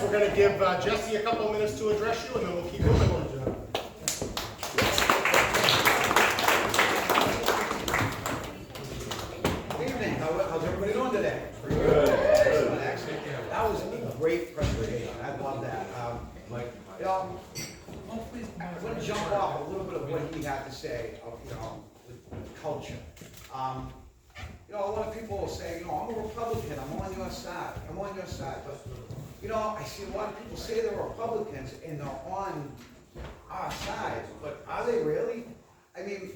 we're going to give Jesse a couple of minutes to address you, and then we'll keep moving. Good evening. How's everybody doing today? Pretty good. Excellent, excellent. That was a great presentation. I love that. You know, I want to jump off a little bit of what he had to say, with culture. You know, a lot of people will say, I'm a Republican, I'm on your side, but, I see a lot of people say they're Republicans and they're on our side, but are they really? I mean,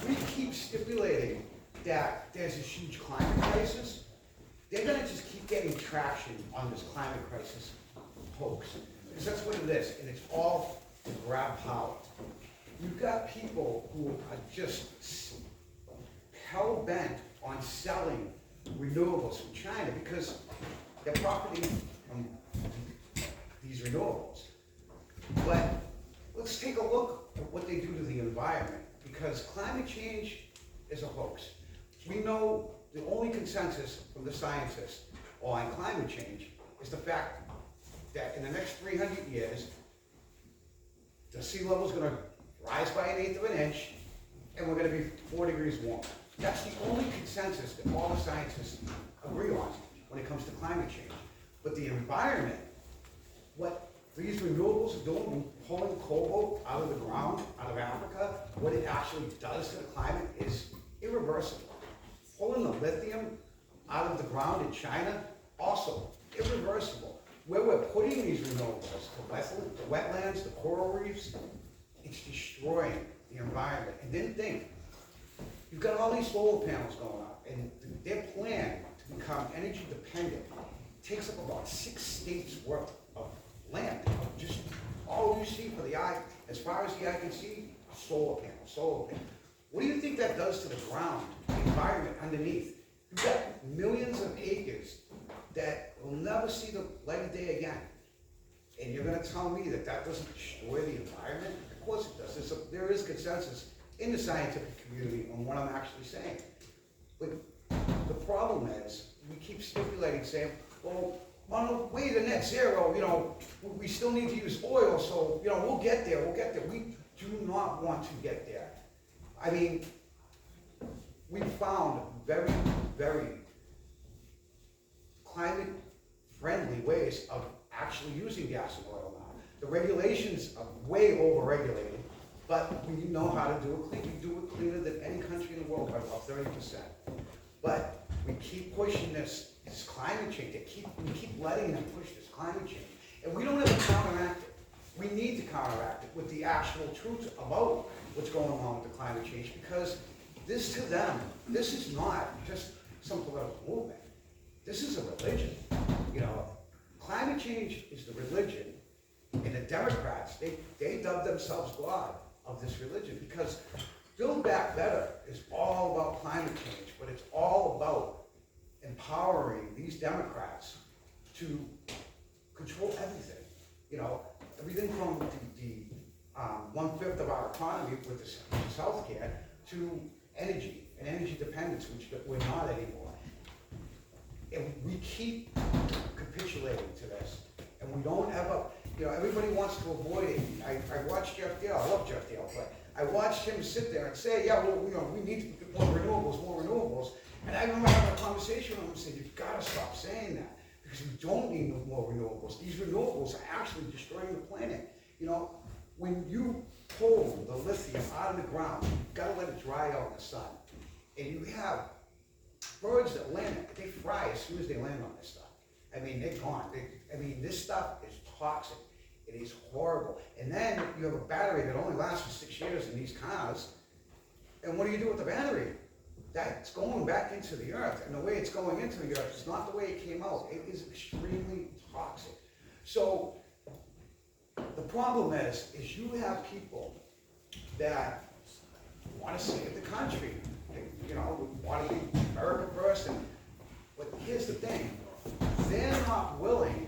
we keep stipulating that there's a huge climate crisis. They're gonna just keep getting traction on this climate crisis hoax, because that's what it is, and it's all to grab power. You've got people who are just hell-bent on selling renewables from China because they're profiting from these renewables. But let's take a look at what they do to the environment, because climate change is a hoax. We know the only consensus from the scientists on climate change is the fact that in the next 300 years, the sea level is going to rise by 1/8 of an inch, and we're going to be 4 degrees warmer. That's the only consensus that all the scientists agree on when it comes to climate change. But the environment, what these renewables are doing, pulling cobalt out of the ground, out of Africa, what it actually does to the climate is irreversible. Pulling the lithium out of the ground in China, also irreversible. Where we're putting these renewables, the wetlands, the coral reefs, it's destroying the environment. And then think, you've got all these solar panels going up, and their plan to become energy dependent takes up about 6 states worth of land. Just all you see for the eye, as far as the eye can see, solar panels. What do you think that does to the ground, the environment underneath? You've got millions of acres that will never see the light of day again. And you're gonna tell me that that doesn't destroy the environment? Of course it does. There is consensus in the scientific community on what I'm actually saying. But the problem is, we keep stipulating, saying, well, on the way to net zero, we still need to use oil, so, we'll get there. We do not want to get there. I mean, we found very, very climate-friendly ways of actually using gas and oil now. The regulations are way over-regulated, but we know how to do it clean. We do it cleaner than any country in the world by about 30%. But we keep pushing this climate change. We keep letting them push this climate change. And we don't ever counteract it. We need to counteract it with the actual truth about what's going on with the climate change, because this to them, this is not just some political movement. This is a religion. Climate change is the religion, and the Democrats, they dub themselves God of this religion, because Build Back Better is all about climate change, but it's all about empowering these Democrats to control everything. Everything from the 1/5 of our economy with this healthcare to energy and energy dependence, which we're not anymore. And we keep capitulating to this, and we don't ever, everybody wants to avoid it. I watched Jeff Dale, I love Jeff Dale, but I watched him sit there and say, yeah, well, we need to get more renewables. And I remember having a conversation with him and saying, you've got to stop saying that, because we don't need more renewables. These renewables are actually destroying the planet. When you pull the lithium out of the ground, you've got to let it dry out in the sun. And you have birds that land it, they fry as soon as they land on this stuff. I mean, they're gone. This stuff is toxic. It is horrible. And then you have a battery that only lasts for 6 years in these cars. And what do you do with the battery? That's going back into the earth. And the way it's going into the earth is not the way it came out. It is extremely toxic. So the problem is you have people that want to save the country. They, want to be America first. But here's the thing. They're not willing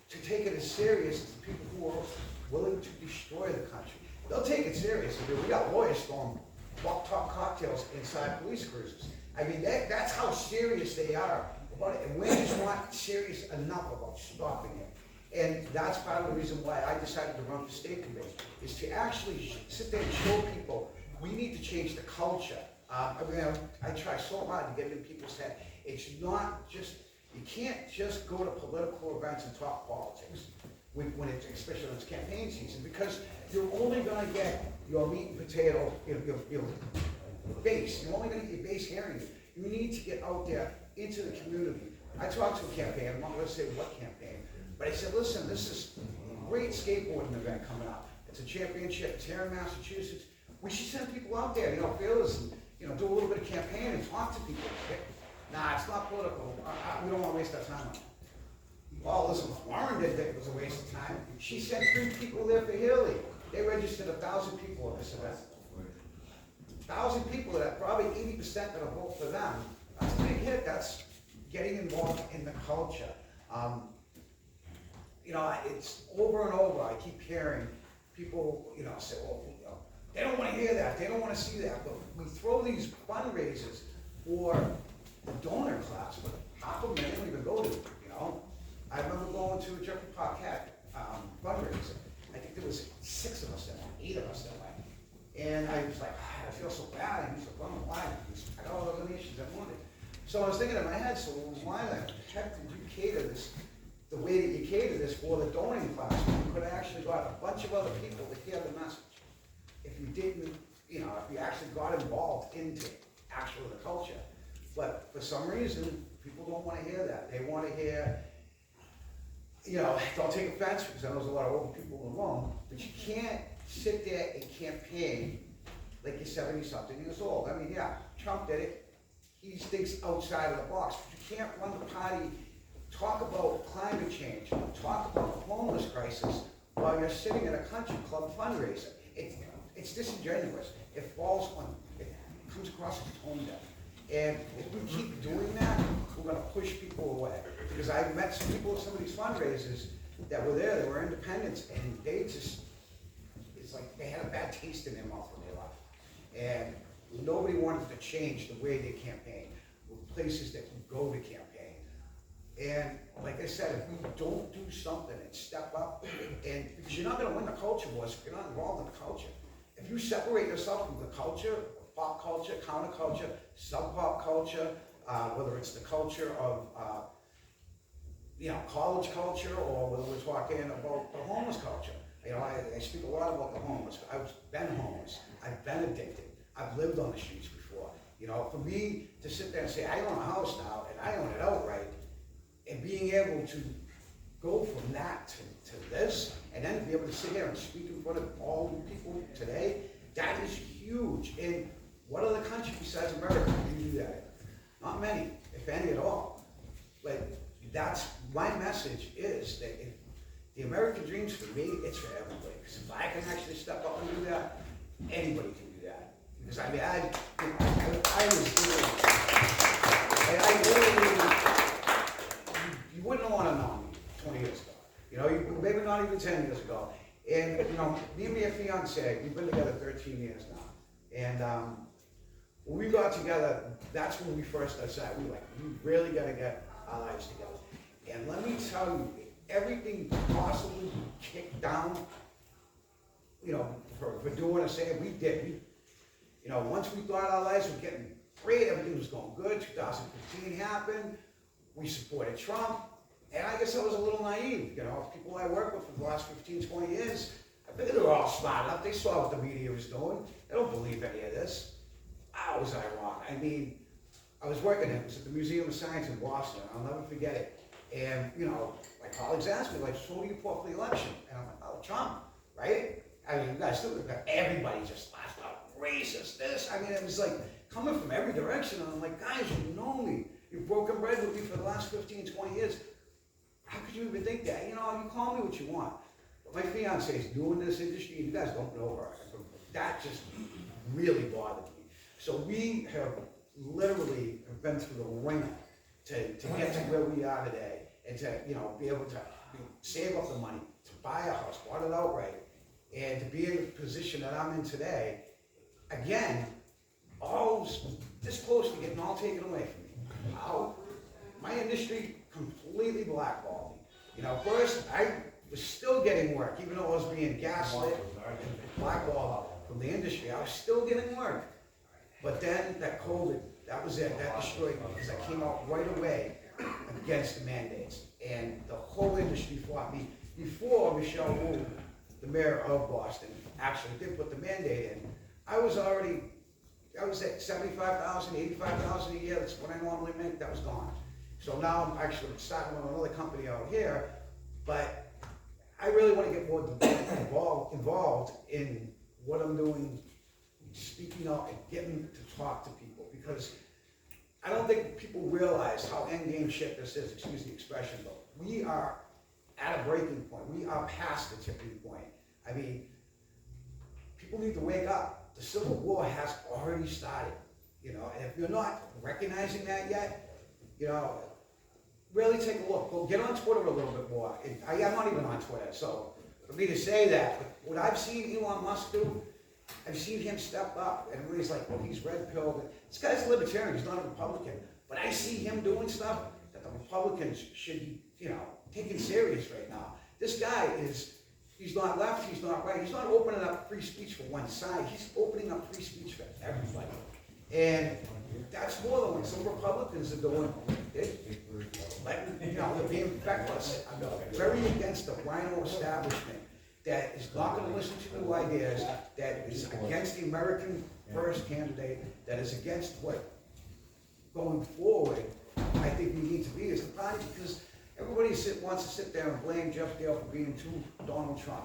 to take it as serious as the people who are willing to destroy the country. They'll take it serious. We got lawyers throwing top cocktails inside police cruisers. I mean, that's how serious they are about it, and we're just not serious enough about stopping it. And that's part of the reason why I decided to run for state committee, is to actually sit there and show people we need to change the culture. I mean, I try so hard to get it in people's head. It's not just, you can't just go to political events and talk politics when it's, especially when it's campaign season, because you're only gonna get your meat and potato, your base. You're only gonna get your base hearing you. You need to get out there into the community. I talked to a campaign, I'm not gonna say what campaign, but I said, listen, this is a great skateboarding event coming up. It's a championship, it's here in Massachusetts. We should send people out there, fearless, and do a little bit of campaign and talk to people. Nah, it's not political. We don't want to waste our time on it. Well, listen, Warren didn't think it was a waste of time. She sent 3 people there for Haley. They registered 1,000 people at this event. 1,000 people, that probably 80% that will vote for them. That's a big hit. That's getting involved in the culture. It's over and over. I keep hearing people, say, well, they don't want to hear that. They don't want to see that. But we throw these fundraisers for the donor class, but half of them they don't even go to. I remember going to a Jeffrey Parquette fundraiser. I think there was 6 of us that went, 8 of us that went. And I was like, I feel so bad. And he's like, well, why? I got all the donations I wanted. So I was thinking in my head, so why the heck did you cater this, the way that you cater this for the donating class? You could have actually got a bunch of other people to hear the message. If you didn't, if you actually got involved into actually the culture. But for some reason, people don't want to hear that. They want to hear, don't take offense, because I know there's a lot of old people in the room, but you can't sit there and campaign like you're 70-something years old. I mean, yeah, Trump did it. He thinks outside of the box. But you can't run the party, talk about climate change, talk about the homeless crisis while you're sitting at a country club fundraiser. It's disingenuous. It comes across as tone deaf. And if we keep doing that, we're gonna push people away. Because I've met some people at some of these fundraisers that were there, they were independents, and they just, it's like they had a bad taste in their mouth when they left. And nobody wanted to change the way they campaign, with places that can go to campaign. And like I said, if we don't do something and step up, and because you're not gonna win the culture wars if you're not involved in the culture. If you separate yourself from the culture, pop culture, counterculture, sub-pop culture, whether it's the culture of, college culture, or whether we're talking about the homeless culture. I speak a lot about the homeless. I've been homeless. I've been addicted. I've lived on the streets before. For me to sit there and say, I own a house now, and I own it outright, and being able to go from that to this, and then be able to sit here and speak in front of all the people today, that is huge. And what other country besides America can do that? Not many, if any at all. But that's my message, is that if the American dream's for me, it's for everybody. Because if I can actually step up and do that, anybody can do that. Because I you wouldn't want to know me 20 years ago. Maybe not even 10 years ago. And me and my fiance, we've been together 13 years now. And when we got together, that's when we first decided, we really got to get our lives together. And let me tell you, everything possibly kicked down, for doing or saying, we did. Once we thought our lives were getting great, everything was going good, 2015 happened, we supported Trump, and I guess I was a little naive. People I work with for the last 15, 20 years, I figured they were all smart enough. They saw what the media was doing. They don't believe any of this. How was I wrong? I mean, I was working at the Museum of Science in Boston. I'll never forget it. And, my colleagues asked me, so who do you support for the election? And I'm like, oh, Trump, right? I mean, you guys still, everybody just laughed out, racist, this. I mean, it was coming from every direction. And I'm like, guys, you know me. You've broken bread with me for the last 15, 20 years. How could you even think that? You call me what you want. But my fiance is new in this industry, and you guys don't know her. That just really bothered me. So we have literally been through the ringer to get to where we are today, and to be able to save up the money, to buy a house, bought it outright, and to be in the position that I'm in today. Again, all this close to getting all taken away from me. How? my industry completely blackballed me. You know, first, I was still getting work, even though I was being gaslit and blackballed from the industry, I was still getting work. But then that COVID, that was it, that destroyed me, because I came out right away against the mandates. And the whole industry fought me. Before Michelle Wu, the mayor of Boston, actually did put the mandate in, I was at 75,000, 85,000 a year, that's what I normally make, that was gone. So now I'm actually starting with another company out here, but I really want to get more involved in what I'm doing, speaking out and getting to talk to people, because I don't think people realize how endgame shit this is, excuse the expression, but we are at a breaking point. We are past the tipping point. I mean, people need to wake up. The Civil War has already started, you know, and if you're not recognizing that yet, you know, really take a look. Go get on Twitter a little bit more. I'm not even on Twitter, so for me to say that, what I've seen Elon Musk do, I've seen him step up, and everybody's like, well, he's red-pilled. This guy's a libertarian, he's not a Republican. But I see him doing stuff that the Republicans should be, you know, taking serious right now. This guy he's not left, he's not right. He's not opening up free speech for one side. He's opening up free speech for everybody. And that's more than what some Republicans are doing. They're being feckless. I'm very against the rhino establishment that is not going to listen to new ideas, that is against the American First candidate, that is against what going forward I think we need to be as a party, because everybody wants to sit there and blame Jeff Dale for being too Donald Trump.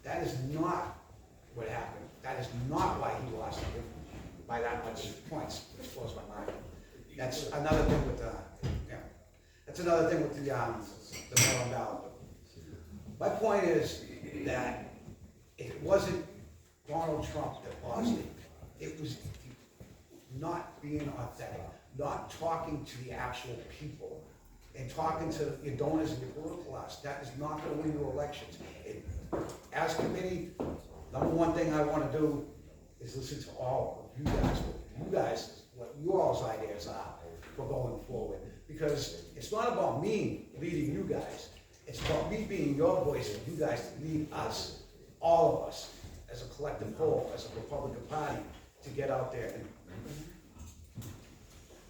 That is not what happened. That is not why he lost by that much points. This blows my mind. That's another thing with the mail-in ballot. My point is that it wasn't Donald Trump that lost it. It was not being authentic, not talking to the actual people, and talking to your donors and your political us. That is not going to win you elections. As committee, number one thing I want to do is listen to all of you guys, what you all's ideas are for going forward. Because it's not about me leading you guys. It's about me being your voice and you guys to lead us, all of us, as a collective whole, as a Republican Party, to get out there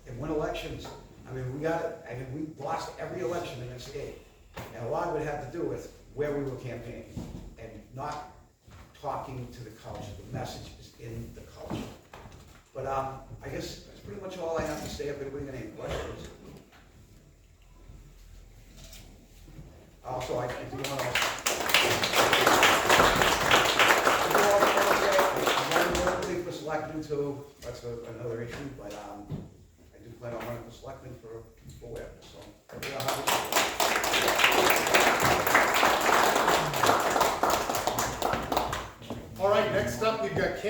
and win elections. I mean, we lost every election in this state. And a lot of it had to do with where we were campaigning and not talking to the culture. The message is in the culture. But I guess that's pretty much all I have to say. If anybody got any questions. Also, I do want to. I'm running for selectmen too. That's another issue, but I do plan on running for selectmen for whatever. So.